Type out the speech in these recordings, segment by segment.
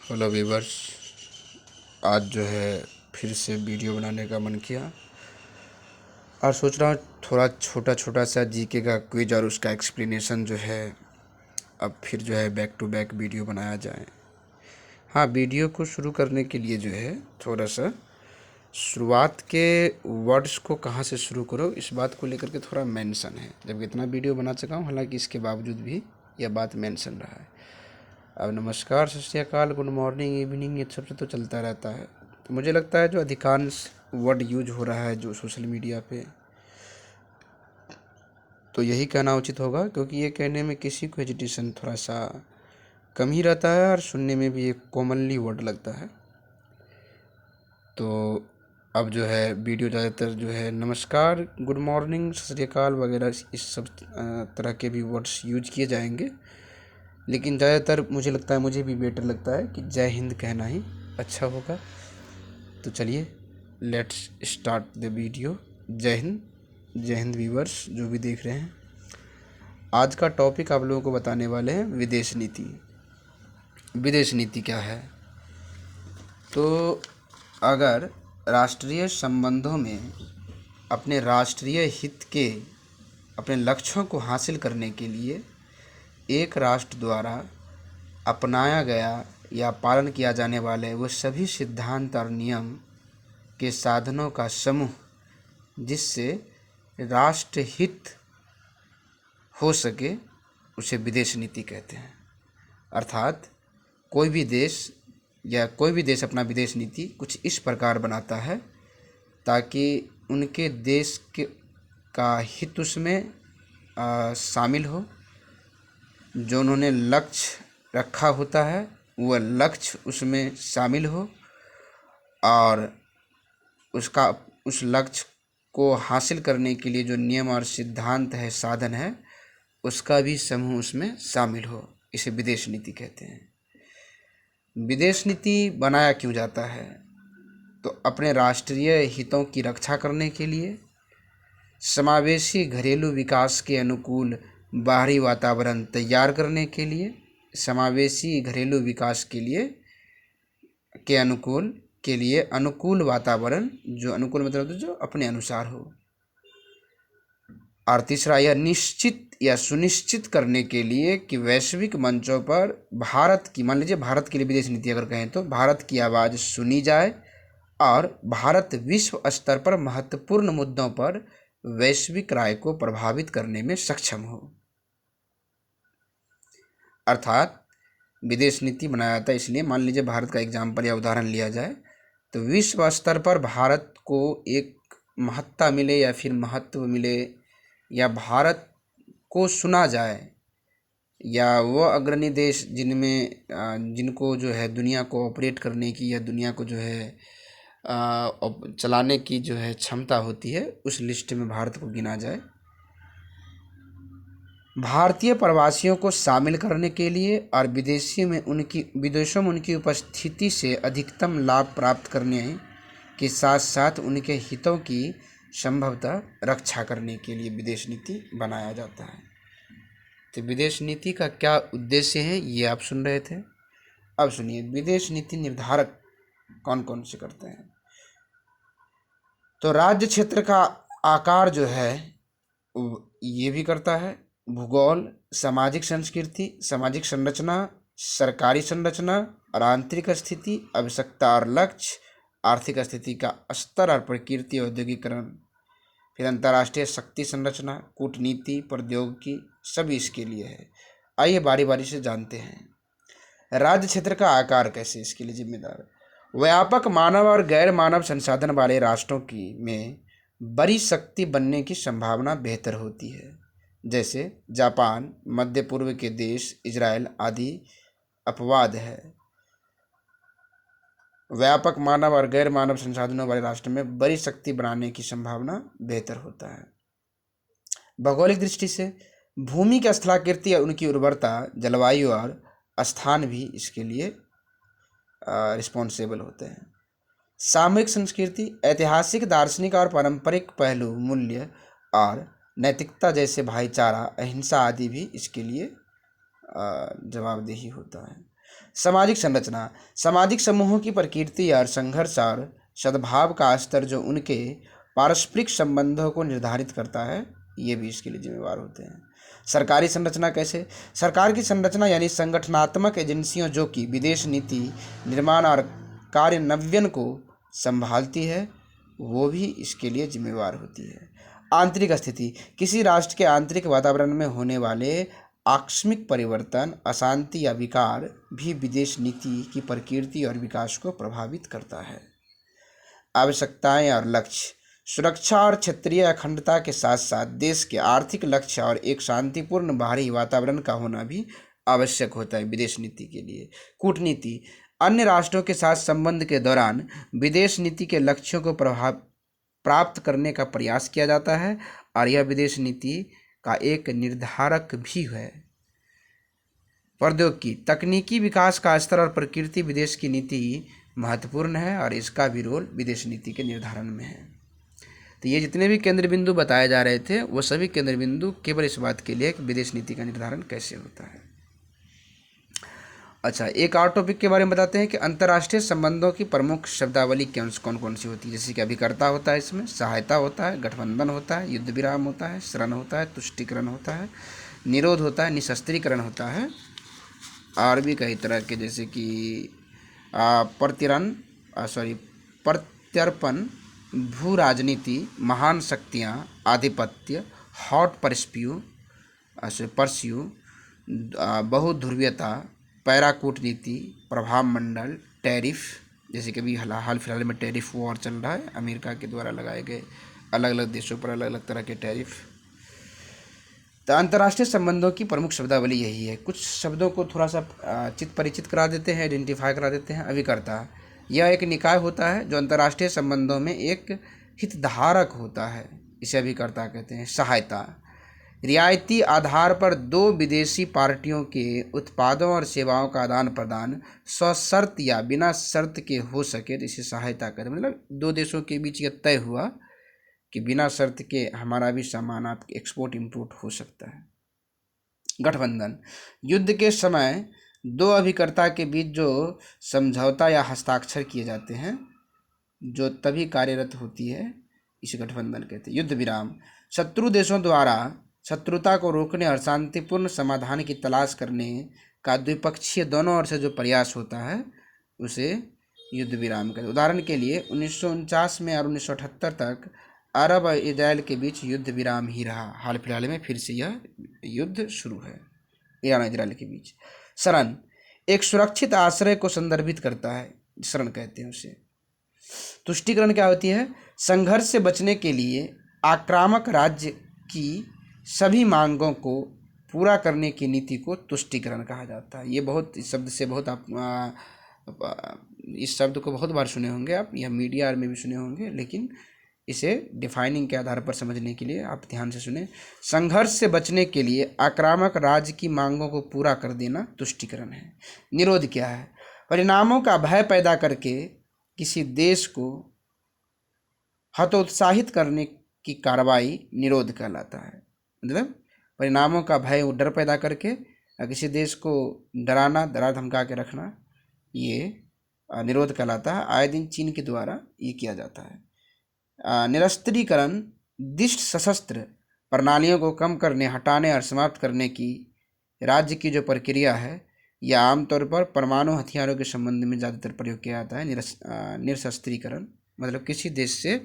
Hello viewers. आज जो है फिर से वीडियो बनाने का मन किया और सोच रहा हूँ थोड़ा छोटा छोटा सा जीके का क्विज और उसका एक्सप्लेनेशन जो है अब फिर जो है बैक टू बैक वीडियो बनाया जाए। हाँ, वीडियो को शुरू करने के लिए जो है थोड़ा सा शुरुआत के वर्ड्स को कहाँ से शुरू करो इस बात को लेकर के थोड़ा मेंशन है। जब इतना वीडियो बना चुका हूँ, हालांकि इसके बावजूद भी यह बात मेंशन रहा है। अब नमस्कार, सत श्री अकाल, गुड मॉर्निंग, इवनिंग, ये सब तो चलता रहता है। तो मुझे लगता है जो अधिकांश वर्ड यूज हो रहा है जो सोशल मीडिया पे, तो यही कहना उचित होगा, क्योंकि ये कहने में किसी को हेजिटेशन थोड़ा सा कम ही रहता है और सुनने में भी एक कॉमनली वर्ड लगता है। तो अब जो है वीडियो ज़्यादातर जो है नमस्कार, गुड मॉर्निंग, सत श्री अकाल वगैरह इस सब तरह के भी वर्ड्स यूज किए जाएंगे, लेकिन ज़्यादातर मुझे लगता है, मुझे भी बेटर लगता है कि जय हिंद कहना ही अच्छा होगा। तो चलिए लेट्स स्टार्ट द वीडियो। जय हिंद, जय हिंद व्यूवर्स जो भी देख रहे हैं। आज का टॉपिक आप लोगों को बताने वाले हैं विदेश नीति। विदेश नीति क्या है? तो अगर राष्ट्रीय संबंधों में अपने राष्ट्रीय हित के अपने लक्ष्यों को हासिल करने के लिए एक राष्ट्र द्वारा अपनाया गया या पालन किया जाने वाले वो सभी सिद्धांत और नियम के साधनों का समूह जिससे राष्ट्र हित हो सके, उसे विदेश नीति कहते हैं। अर्थात कोई भी देश अपना विदेश नीति कुछ इस प्रकार बनाता है ताकि उनके देश का हित उसमें शामिल हो। जो उन्होंने लक्ष्य रखा होता है वह लक्ष्य उसमें शामिल हो और उस लक्ष्य को हासिल करने के लिए जो नियम और सिद्धांत है, साधन है, उसका भी समूह उसमें शामिल हो। इसे विदेश नीति कहते हैं। विदेश नीति बनाया क्यों जाता है? तो अपने राष्ट्रीय हितों की रक्षा करने के लिए, समावेशी घरेलू विकास के अनुकूल बाहरी वातावरण तैयार करने के लिए, समावेशी घरेलू विकास के अनुकूल वातावरण, जो अनुकूल मतलब जो अपने अनुसार हो। और तीसरा, यह निश्चित या सुनिश्चित करने के लिए कि वैश्विक मंचों पर भारत की, मान लीजिए भारत के लिए विदेश नीति अगर कहें तो भारत की आवाज़ सुनी जाए और भारत विश्व स्तर पर महत्वपूर्ण मुद्दों पर वैश्विक राय को प्रभावित करने में सक्षम हो। अर्थात विदेश नीति बनाया जाता है इसलिए, मान लीजिए भारत का एग्जाम्पल या उदाहरण लिया जाए तो विश्व स्तर पर भारत को एक महत्ता मिले या फिर महत्व मिले या भारत को सुना जाए, या वो अग्रणी देश जिनको जो है दुनिया को ऑपरेट करने की या दुनिया को जो है चलाने की जो है क्षमता होती है, उस लिस्ट में भारत को गिना जाए। भारतीय प्रवासियों को शामिल करने के लिए और विदेशों में उनकी उपस्थिति से अधिकतम लाभ प्राप्त करने के साथ साथ उनके हितों की संभवतः रक्षा करने के लिए विदेश नीति बनाया जाता है। तो विदेश नीति का क्या उद्देश्य है ये आप सुन रहे थे। अब सुनिए, विदेश नीति निर्धारक कौन कौन से करते हैं। तो राज्य क्षेत्र का आकार जो है ये भी करता है, भूगोल, सामाजिक संस्कृति, सामाजिक संरचना, सरकारी संरचना और आंतरिक स्थिति, आवश्यकता और लक्ष्य, आर्थिक स्थिति का स्तर और प्रकृति, औद्योगिकरण, फिर अंतर्राष्ट्रीय शक्ति संरचना, कूटनीति, प्रौद्योगिकी, सभी इसके लिए है। आइए बारी बारी से जानते हैं। राज्य क्षेत्र का आकार कैसे, इसके लिए जिम्मेदार व्यापक मानव और गैर मानव संसाधन वाले राष्ट्रों में बड़ी शक्ति बनने की संभावना बेहतर होती है, जैसे जापान, मध्य पूर्व के देश, इजराइल आदि अपवाद है। व्यापक मानव और गैर मानव संसाधनों वाले राष्ट्र में बड़ी शक्ति बनाने की संभावना बेहतर होता है। भौगोलिक दृष्टि से भूमि की स्थलाकृति और उनकी उर्वरता, जलवायु और स्थान भी इसके लिए रिस्पॉन्सिबल होते हैं। सामूहिक संस्कृति, ऐतिहासिक, दार्शनिक और पारंपरिक पहलू, मूल्य और नैतिकता जैसे भाईचारा, अहिंसा आदि भी इसके लिए जवाबदेही होता है। सामाजिक संरचना, सामाजिक समूहों की प्रकृति और संघर्ष और सद्भाव का स्तर जो उनके पारस्परिक संबंधों को निर्धारित करता है, ये भी इसके लिए जिम्मेवार होते हैं। सरकारी संरचना कैसे? सरकार की संरचना यानी संगठनात्मक एजेंसियों जो कि विदेश नीति निर्माण और कार्यान्वयन को संभालती है, वो भी इसके लिए जिम्मेवार होती है। आंतरिक स्थिति, किसी राष्ट्र के आंतरिक वातावरण में होने वाले आकस्मिक परिवर्तन, अशांति या विकार भी विदेश नीति की प्रकृति और विकास को प्रभावित करता है। आवश्यकताएं और लक्ष्य, सुरक्षा और क्षेत्रीय अखंडता के साथ साथ देश के आर्थिक लक्ष्य और एक शांतिपूर्ण बाहरी वातावरण का होना भी आवश्यक होता है विदेश नीति के लिए। कूटनीति, अन्य राष्ट्रों के साथ संबंध के दौरान विदेश नीति के लक्ष्यों को प्राप्त करने का प्रयास किया जाता है और यह विदेश नीति का एक निर्धारक भी है। प्रौद्योगिकी, तकनीकी विकास का स्तर और प्रकृति विदेश की नीति महत्वपूर्ण है और इसका भी रोल विदेश नीति के निर्धारण में है। तो ये जितने भी केंद्र बिंदु बताए जा रहे थे वो सभी केंद्र बिंदु केवल इस बात के लिए कि विदेश नीति का निर्धारण कैसे होता है। अच्छा, एक और टॉपिक के बारे में बताते हैं कि अंतर्राष्ट्रीय संबंधों की प्रमुख शब्दावली कौन कौन सी होती है। जैसे कि अभिकर्ता होता है, इसमें सहायता होता है, गठबंधन होता है, युद्ध विराम होता है, शरण होता है, तुष्टीकरण होता है, निरोध होता है, निशस्त्रीकरण होता है और भी कई तरह के, जैसे कि प्रत्यर्पण, भू राजनीति, महान शक्तियाँ, आधिपत्य, हॉट परस्यू, बहुध्रुवीयता, पैरा कूटनीति, प्रभाव मंडल, टैरिफ, जैसे कि अभी हाल फिलहाल में टैरिफ वॉर चल रहा है, अमेरिका के द्वारा लगाए गए अलग अलग देशों पर अलग अलग तरह के टैरिफ। तो अंतर्राष्ट्रीय संबंधों की प्रमुख शब्दावली यही है। कुछ शब्दों को थोड़ा सा परिचित करा देते हैं, आइडेंटिफाई करा देते हैं। अभिकर्ता, यह एक निकाय होता है जो अंतर्राष्ट्रीय संबंधों में एक हितधारक होता है, इसे अभिकर्ता कहते हैं। सहायता, रियायती आधार पर दो विदेशी पार्टियों के उत्पादों और सेवाओं का आदान प्रदान सशर्त या बिना शर्त के हो सके तो इसे सहायता कहते हैं। मतलब दो देशों के बीच यह तय हुआ कि बिना शर्त के हमारा भी सामान आप एक्सपोर्ट इंपोर्ट हो सकता है। गठबंधन, युद्ध के समय दो अभिकर्ता के बीच जो समझौता या हस्ताक्षर किए जाते हैं जो तभी कार्यरत होती है, इसे गठबंधन कहते हैं। युद्ध विराम, शत्रु देशों द्वारा शत्रुता को रोकने और शांतिपूर्ण समाधान की तलाश करने का द्विपक्षीय दोनों ओर से जो प्रयास होता है उसे युद्ध विराम कहते हैं। उदाहरण के लिए 1949 में और 1978 तक अरब और इजराइल के बीच युद्ध विराम ही रहा। हाल फिलहाल में फिर से यह युद्ध शुरू है ईरान और इजराइल के बीच। शरण, एक सुरक्षित आश्रय को संदर्भित करता है, शरण कहते हैं उसे। तुष्टीकरण क्या होती है? संघर्ष से बचने के लिए आक्रामक राज्य की सभी मांगों को पूरा करने की नीति को तुष्टीकरण कहा जाता है। ये बहुत, इस शब्द से बहुत इस शब्द को बहुत बार सुने होंगे आप, या मीडिया में भी सुने होंगे, लेकिन इसे डिफाइनिंग के आधार पर समझने के लिए आप ध्यान से सुने। संघर्ष से बचने के लिए आक्रामक राज्य की मांगों को पूरा कर देना तुष्टीकरण है। निरोध क्या है? परिणामों का भय पैदा करके किसी देश को हतोत्साहित करने की कार्रवाई निरोध कहलाता है। मतलब परिणामों का भय, डर पैदा करके किसी देश को डराना, डरा धमका के रखना, ये निरोध कहलाता है। आए दिन चीन के द्वारा ये किया जाता है। निरस्त्रीकरण, दिष्ट सशस्त्र प्रणालियों को कम करने, हटाने और समाप्त करने की राज्य की जो प्रक्रिया है, यह आमतौर पर परमाणु हथियारों के संबंध में ज़्यादातर प्रयोग किया जाता है। निरस्त्रीकरण मतलब किसी देश से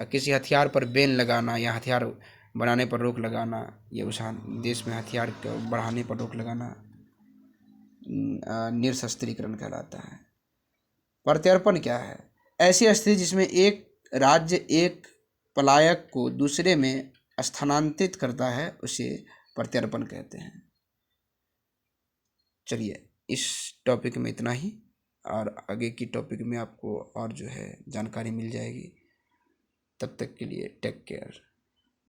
किसी हथियार पर बैन लगाना या हथियार बनाने पर रोक लगाना, या उस देश में हथियार बढ़ाने पर रोक लगाना निरस्त्रीकरण कहलाता है। प्रत्यर्पण क्या है? ऐसी स्थिति जिसमें एक राज्य एक पलायक को दूसरे में स्थानांतरित करता है, उसे प्रत्यर्पण कहते हैं। चलिए, इस टॉपिक में इतना ही, और आगे की टॉपिक में आपको और जो है जानकारी मिल जाएगी। तब तक के लिए टेक केयर।